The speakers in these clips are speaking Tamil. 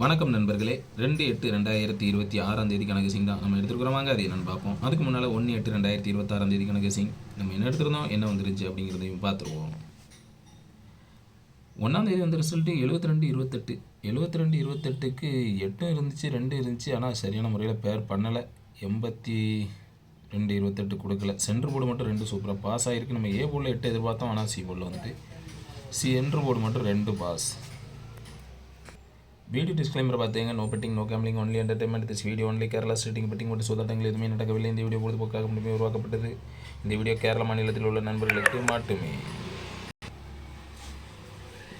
வணக்கம் நண்பர்களே. 2/8/2026 கணக்கு தான் நம்ம எடுத்துருக்குறோமாங்க. அது என்னென்னு பார்ப்போம். அதுக்கு முன்னால் 1/8/2026 கணக்கு நம்ம என்ன எடுத்துருந்தோம், என்ன வந்துருச்சு அப்படிங்கிறதையும் பார்த்துருவோம். 1 வந்து ரிசல்ட்டு 72/28. 72/28க்கு 8 இருந்துச்சு, 2 இருந்துச்சு. ஆனால் சரியான முறையில் பேர் பண்ணலை. 82/28 கொடுக்கல. சென்ட்ரு போர்டு மட்டும் 2 சூப்பராக பாஸ் ஆகிருக்கு. நம்ம ஏ போர்டில் 8 எதிர்பார்த்தோம், ஆனால் சி போர்டில் வந்துட்டு சென்ட்ரு போர்டு மட்டும் 2 பாஸ். வீடியோ டிஸ்க்ளைமர் பார்த்தீங்க. No betting, no gambling, only entertainment. This video only Kerala stating betting மட்டும் சோதட்டங்கள் எதுவுமே நடக்கவில்லை. இந்த வீடியோ பொழுதுபோக்காக மட்டுமே உருவாக்கப்பட்டது. இந்த வீடியோ கேரள மாநிலத்தில் உள்ள நண்பர்களுக்கு மட்டுமே.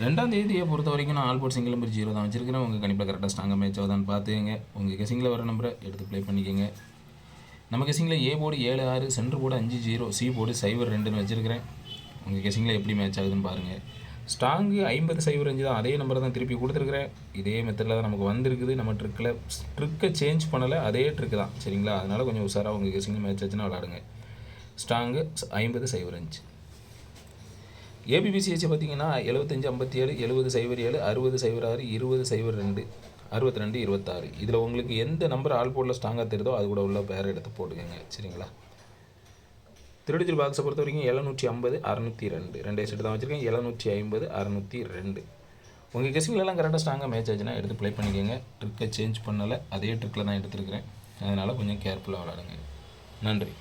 2ஆம் தேதியை பொறுத்த வரைக்கும் நான் ஆல்போர்ட் சிங்கிள் நம்பர் 0 தான் வச்சிருக்கிறேன். உங்கள் கணிப்பில் கரெக்டாக ஸ்ட்ராங்காக மேட்ச் ஆகுதான்னு பார்த்துங்க. உங்கள் கெஸிங்கில் வர நம்பரை எடுத்து ப்ளே பண்ணிக்கோங்க. நம்ம கெஸிங்கில் A board 7-6, centre board 5-0, C board 0-2ன்னு வச்சுருக்கிறேன். உங்கள் கெஸிங்கில் எப்படி மேட்ச் ஆகுதுன்னு பாருங்கள். ஸ்ட்ராங்கு 50-0 தான். அதே நம்பரை தான் திருப்பி கொடுத்துருக்குறேன். இதே மெத்தடில் தான் நமக்கு வந்திருக்குது. நம்ம ட்ரிக்கை சேஞ்ச் பண்ணலை, அதே ட்ரிக்கு தான். சரிங்களா? அதனால் கொஞ்சம் உஷாராக உங்கள் கெஸிங்கில் மேட்ச் ஆச்சுன்னா விளாடுங்க. ஸ்ட்ராங்கு 50-0. ஏபிபிசிஹெச் பார்த்தீங்கன்னா 75-57, 70-07, 60-06, 20-02, 62-26. இதில் உங்களுக்கு எந்த நம்பர் ஆல் போர்டில் ஸ்ட்ராங்காக தெரியுதோ அது கூட உள்ள பேரை எடுத்து போட்டுக்கோங்க. சரிங்களா? திருடிச்சிரு பாக்ஸை பொறுத்த வரைக்கும் 750, 602 2 செட்டு தான் வச்சுருக்கேன். 750, 602. உங்கள் கெஸிங்லலாம் கரெக்டாக ஸ்ட்ராங்காக மேட்ச் ஆச்சுன்னா எடுத்து ப்ளே பண்ணிக்கோங்க. ட்ரிக்கை சேஞ்ச் பண்ணலை, அதே ட்ரிக்கில் தான் எடுத்துருக்கிறேன். அதனால் கொஞ்சம் கேர்ஃபுல்லாக விளாடுங்க. நன்றி.